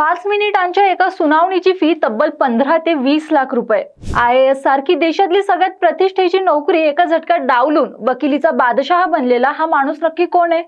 5 मिनिटांच्या एका सुनावणीची फी तब्बल 15 ते 20 लाख रुपये। IAS सारखी देशातली सगळ्यात प्रतिष्ठेची नोकरी एका झटक्यात डावलून वकिलीचा बादशहा बनलेला हा माणूस नक्की कोण आहे?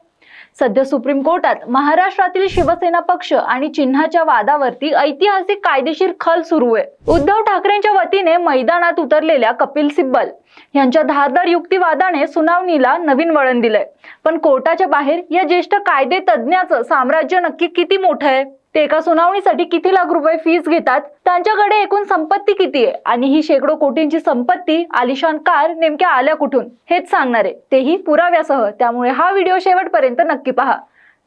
सध्या सुप्रीम कोर्टात महाराष्ट्रातील शिवसेना पक्ष आणि चिन्हाच्या वादावरती ऐतिहासिक कायदेशीर खल सुरू आहे। उद्धव ठाकरेंच्या वतीने मैदानात उतरलेल्या कपिल सिब्बल यांच्या धारदार युक्तिवादाने सुनावणीला नवीन वळण दिलंय। पण कोर्टाच्या बाहेर या ज्येष्ठ कायदे तज्ञाचं साम्राज्य नक्की किती मोठं आहे? ते एका सुनावणीसाठी किती लाख रुपये फीस घेतात? त्यांच्याकडे एकूण संपत्ती किती आहे? आणि ही शेकडो कोटींची संपत्ती आलिशान कार नेमक्या आल्या कुठून? हेच सांगणार आहे, तेही पुराव्यासह। त्यामुळे हा व्हिडिओ शेवटपर्यंत नक्की पहा।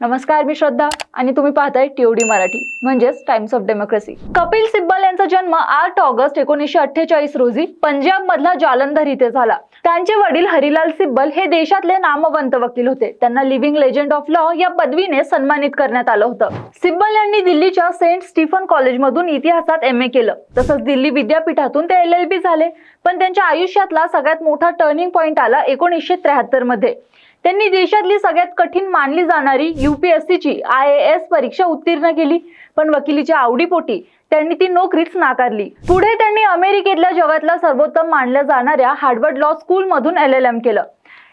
नमस्कार, मी श्रद्धा आणि तुम्ही पाहताय TOD मराठी म्हणजेच times of democracy. Kapil Sibal यांचा जन्म 8 ऑगस्ट 1948 रोजी पंजाब मधला जालंधर इथे झाला। त्यांचे वडील हरिलाल सिब्बल हे देशातले नामवंत वकील होते। त्यांना लिव्हिंग लेजंड ऑफ लॉ या पदवीने सन्मानित करण्यात आलं होतं। सिब्बल यांनी दिल्लीच्या सेंट स्टीफन कॉलेजमधून इतिहासात MA केलं। तसंच दिल्ली विद्यापीठातून ते LLB झाले। पण त्यांच्या आयुष्यातला सगळ्यात मोठा टर्निंग पॉइंट आला 1973 मध्ये। त्यांनी देशातली सगळ्यात कठीण मानली जाणारी UPSCची IAS परीक्षा उत्तीर्ण केली, पण वकिलीच्या आवडीपोटी त्यांनी ती नोकरीच नाकारली। पुढे त्यांनी अमेरिकेतल्या जगातला सर्वोत्तम मानल्या जाणाऱ्या हार्वर्ड लॉ स्कूल मधून LLM केलं।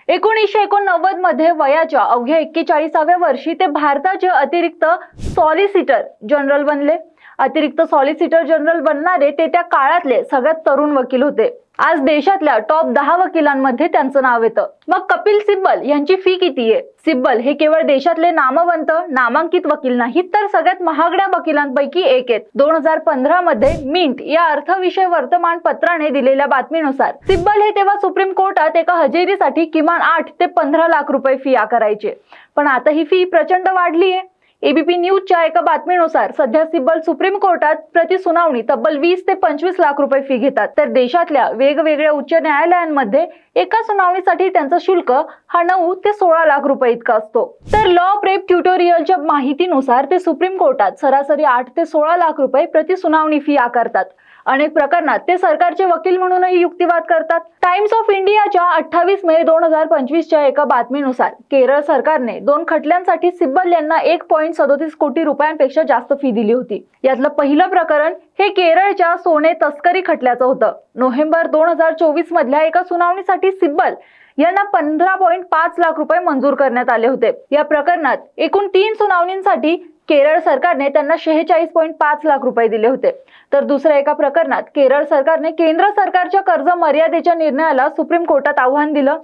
1989 मध्ये वयाच्या अवघ्या 41व्या वर्षी ते भारताचे अतिरिक्त सॉलिसिटर जनरल बनले। अतिरिक्त सॉलिसिटर जनरल बनणारे ते त्या काळातले सगळ्यात तरुण वकील होते। आज देशातल्या टॉप 10 वकिलांमध्ये त्यांचं नाव येतं। मग कपिल सिब्बल यांची फी किती आहे? सिब्बल हे केवळ देशातले नामवंत नामांकित वकील नाहीत, तर सगळ्यात महागड्या वकिलांपैकी एक आहेत। 2015 मध्ये मिंट या अर्थविषय वर्तमानपत्राने दिलेल्या बातमीनुसार सिब्बल हे तेव्हा सुप्रीम कोर्टात एका हजेरीसाठी किमान 8 ते 15 लाख रुपये फी आकारायचे। पण आता ही फी प्रचंड वाढली आहे। ABP न्यूजच्या एका बातमीनुसार सध्या सिब्बल सुप्रीम कोर्टात प्रति सुनावणी तब्बल 20 ते 25 लाख रुपये फी घेतात। तर देशातल्या वेगवेगळ्या उच्च न्यायालयांमध्ये एका सुनावणीसाठी त्यांचा शुल्क हा 9 ते 16 लाख रुपये इतका असतो। तर लॉ प्रेप ट्युटोरियलच्या माहितीनुसार ते सुप्रीम कोर्टात सरासरी 8 ते 16 लाख रुपये प्रति सुनावणी फी आकारतात। अनेक प्रकरणात ते सरकारचे वकील म्हणूनही युक्तिवाद करतात। टाइम्स ऑफ इंडियाच्या 28 मे 2025 च्या एका बातमीनुसार केरळ सरकारने 2 खटल्यांसाठी सिब्बल यांना 1.37 कोटी रुपयांपेक्षा जास्त फी दिली होती। यातलं पहिलं प्रकरण हे केरळच्या सोने तस्करी खटल्याचं होतं। नोव्हेंबर 2024 मधल्या एका सुनावणीसाठी सिब्बल यांना 15.5 लाख रुपये मंजूर करण्यात आले होते। या प्रकरणात एकूण 3 सुनावणींसाठी केरळ सरकारने त्यांना 46.5 लाख रुपये दिले होते। तर दुसऱ्या एका प्रकरणात केरळ सरकारने केंद्र सरकारच्या कर्ज मर्यादेच्या निर्णयाला सुप्रीम कोर्टात आव्हान दिलं,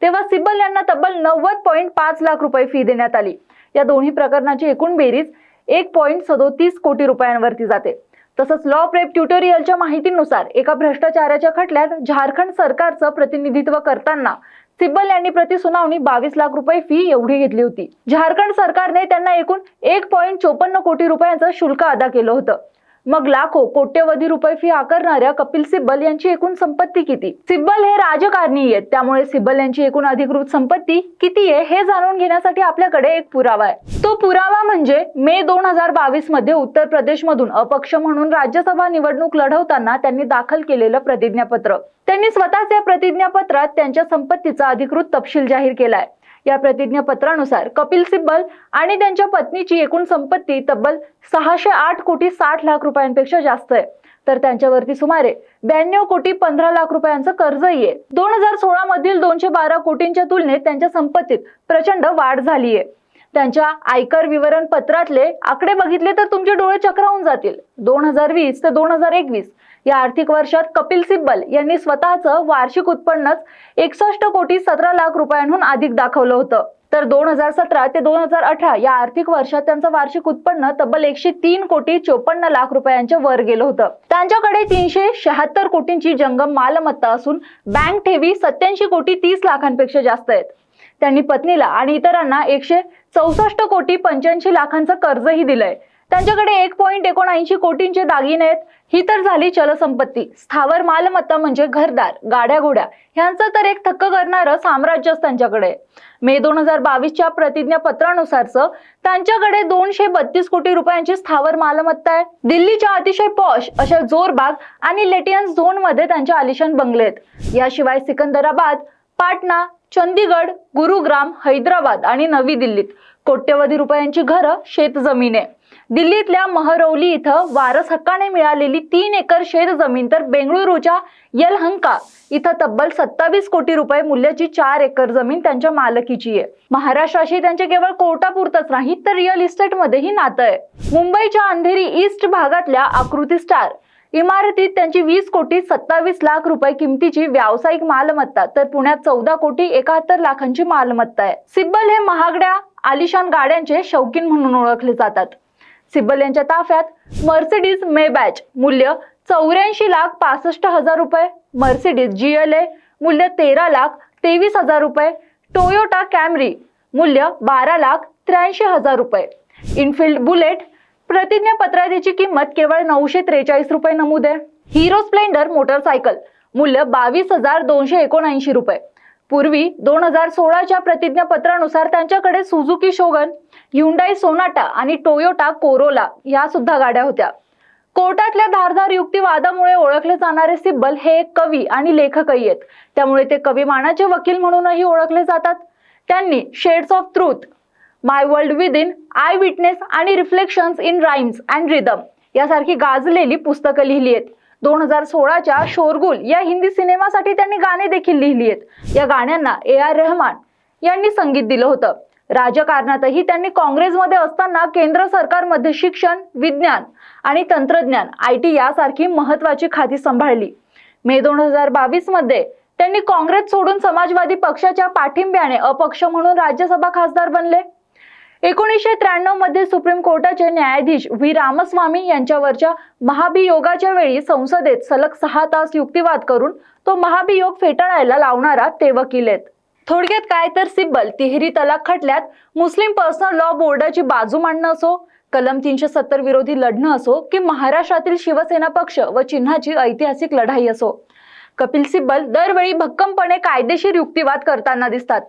तेव्हा सिब्बल यांना तब्बल 90.5 लाख रुपये फी देण्यात आली। या दोन्ही प्रकरणाची एकूण बेरीज 1.37 कोटी रुपयांवरती जाते। तसंच लॉ प्रेप ट्युटोरियलच्या माहितीनुसार एका भ्रष्टाचाराच्या खटल्यात झारखंड सरकारचं प्रतिनिधित्व करताना सिब्बल यांनी प्रति सुनावणी 22 लाख रुपये फी एवढी घेतली होती। झारखंड सरकारने त्यांना एकूण 1.54 कोटी रुपयांचं शुल्क अदा केलं होतं। मग लाखो कोट्यवधी रुपये फी आकारणाऱ्या कपिल सिब्बल यांची एकूण संपत्ती किती? सिब्बल हे राजकारणी आहेत, त्यामुळे सिब्बल यांची एकूण अधिकृत संपत्ती किती आहे हे जाणून घेण्यासाठी आपल्याकडे एक पुरावा आहे। तो पुरावा म्हणजे मे 2022 मध्ये उत्तर प्रदेश मधून अपक्ष म्हणून राज्यसभा निवडणूक लढवताना त्यांनी दाखल केलेलं प्रतिज्ञापत्र। त्यांनी स्वतःच या प्रतिज्ञापत्रात त्यांच्या संपत्तीचा अधिकृत तपशील जाहीर केलाय। या प्रतिज्ञापत्रानुसार कपिल सिब्बल आणि त्यांच्या पत्नीची एकूण संपत्ती तब्बल 608 कोटी 60 लाख रुपयांपेक्षा जास्त आहे। तर त्यांच्यावरती सुमारे 92 कोटी 15 लाख रुपयांचं कर्जही आहे। 2016 मधील 212 कोटींच्या तुलनेत त्यांच्या संपत्तीत प्रचंड वाढ झाली आहे। त्यांच्या आयकर विवरण पत्रातले आकडे बघितले तर तुमचे डोळे चक्रावून जातील। 2020 ते 2021 या आर्थिक वर्षात कपिल सिब्बल यांनी स्वतःचं वार्षिक उत्पन्नच 61 कोटी 17 लाख रुपयांहून अधिक दाखवलं होतं। तर 2017 ते 2018 या आर्थिक वर्षात त्यांचं वार्षिक उत्पन्न तब्बल 103 कोटी 54 लाख रुपयांच्या वर गेलं होतं। त्यांच्याकडे 376 कोटींची जंगम मालमत्ता असून बँक ठेवी 87 कोटी 30 लाखांपेक्षा जास्त आहेत। त्यांनी पत्नीला आणि इतरांना 164 कोटी 85 लाखांचं कर्जही दिलंय। त्यांच्याकडे 1.79 कोटींचे दागिने आहेत। ही तर झाली चलसंपत्ती। स्थावर मालमत्ता म्हणजे घरदार, गाड्या घोड्या यांचं तर एक थक्क करणारं साम्राज्यच त्यांच्याकडे। मे 2022 प्रतिज्ञापत्रानुसार त्यांच्याकडे 232 कोटी रुपयांची स्थावर मालमत्ता आहे। दिल्लीच्या अतिशय पॉश अशा जोरबाग आणि लेटियन्स झोन मध्ये त्यांच्या आलिशान बंगले आहेत। याशिवाय सिकंदराबाद, पाटणा, चंदीगड, गुरुग्राम, हैदराबाद आणि नवी दिल्लीत कोट्यवधी रुपयांची घरं, शेतजमीन आहे। दिल्लीतल्या महरौली इथं वारस हक्काने मिळालेली 3 एकर शेत जमीन तर बेंगळुरूच्या यलहंका इथं तब्बल 27 कोटी रुपये मूल्याची 4 एकर जमीन त्यांच्या मालकीची आहे। महाराष्ट्राशी त्यांचे केवळ कोर्टापुरतच नाही तर रिअल इस्टेट मध्येही नातं आहे। मुंबईच्या अंधेरी ईस्ट भागातल्या आकृती स्टार इमारतीत त्यांची 20 कोटी 27 लाख रुपये किमतीची व्यावसायिक मालमत्ता तर पुण्यात 14 कोटी 71 लाखांची मालमत्ता आहे। सिब्बल हे महागड्या आलिशान गाड्यांचे शौकीन म्हणून ओळखले जातात। सिब्बल यांच्या ताफ्यात मर्सिडीज मेबॅच मूल्य 84 लाख 65 हजार रुपये, मर्सिडीज GLA मूल्य 13 लाख 23 हजार रुपये, टोयोटा कॅमरी मूल्य 12 लाख 83 हजार रुपये, इनफिल्ड बुलेट प्रतिज्ञापत्राची किंमत केवळ 943 रुपये नमूद आहे। हिरो स्प्लेंडर मोटरसायकल मूल्य 22,279 रुपये। पूर्वी 2016च्या प्रतिज्ञापत्रानुसार त्यांच्याकडे सुझुकी शोगन, ह्युंडाई सोनाटा आणि टोयोटा कोरोला या सुद्धा गाड्या होत्या। कोर्टातल्या धारदार युक्तिवादामुळे ओळखले जाणारे सिब्बल हे एक कवी आणि लेखकही आहेत, त्यामुळे ते कविमानाचे वकील म्हणूनही ओळखले जातात। त्यांनी shades of truth, my world within, I witness आणि reflections in rhymes and rhythm यासारखी गाजलेली पुस्तकं लिहिली आहेत। 2016च्या शोरगुल या हिंदी सिनेमासाठी त्यांनी गाणी देखील लिहिली आहेत। या गाण्यांना AR रहमान यांनी संगीत दिलं होतं। राजकारणातही त्यांनी काँग्रेसमध्ये असताना केंद्र सरकारमध्ये शिक्षण, विज्ञान आणि तंत्रज्ञान IT यासारखी महत्त्वाची खाती सांभाळली। मे 2022 मध्ये त्यांनी काँग्रेस सोडून समाजवादी पक्षाच्या पाठिंब्याने अपक्ष म्हणून राज्यसभा खासदार बनले। 1993 मध्ये सुप्रीम कोर्टाचे न्यायाधीश V रामस्वामी यांच्यावरच्या महाभियोगाच्या वेळी संसदेत सलग 6 तास युक्तिवाद करून तो महाभियोग फेटाळायला लावणारा ते वकील आहेत। थोडक्यात काय तर सिब्बल तिहेरी तलाक खटल्यात मुस्लिम पर्सनल लॉ बोर्डाची बाजू मांडणं असो, कलम 370 विरोधी लढणं असो की महाराष्ट्रातील शिवसेना पक्ष व चिन्हाची ऐतिहासिक लढाई असो, कपिल सिब्बल दरवेळी भक्कमपणे कायदेशीर युक्तिवाद करताना दिसतात।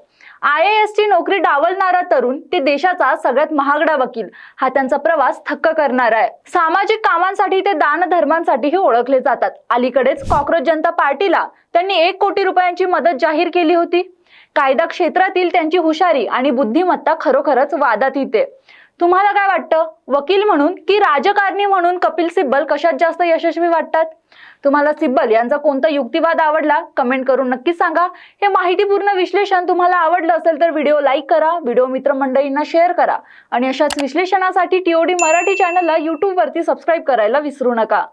IAS ची नोकरी डावलणारा तरुण ते देशाचा सगळ्यात महागडा वकील हा त्यांचा प्रवास थक्क करणारा आहे। सामाजिक कामांसाठी ते दानधर्मांसाठीही ओळखले जातात। अलीकडेच कॉक्रोच जनता पार्टीला त्यांनी 1 कोटी रुपयांची मदत जाहीर केली होती। कायदा क्षेत्रातील त्यांची हुशारी आणि बुद्धिमत्ता खरोखरच वादात येते। तुम्हाला काय वाटतं, वकील म्हणून की राजकारणी म्हणून कपिल सिब्बल कशात जास्त यशस्वी वाटतात? तुम्हाला सिब्बल यांचा कोणता युक्तिवाद आवडला कमेंट करून नक्की सांगा। हे माहितीपूर्ण विश्लेषण तुम्हाला आवडलं असेल तर व्हिडिओ लाईक करा, व्हिडिओ मित्रमंडळींना शेअर करा आणि अशाच विश्लेषणासाठी TOD मराठी चॅनलला YouTube वरती सबस्क्राईब करायला विसरू नका।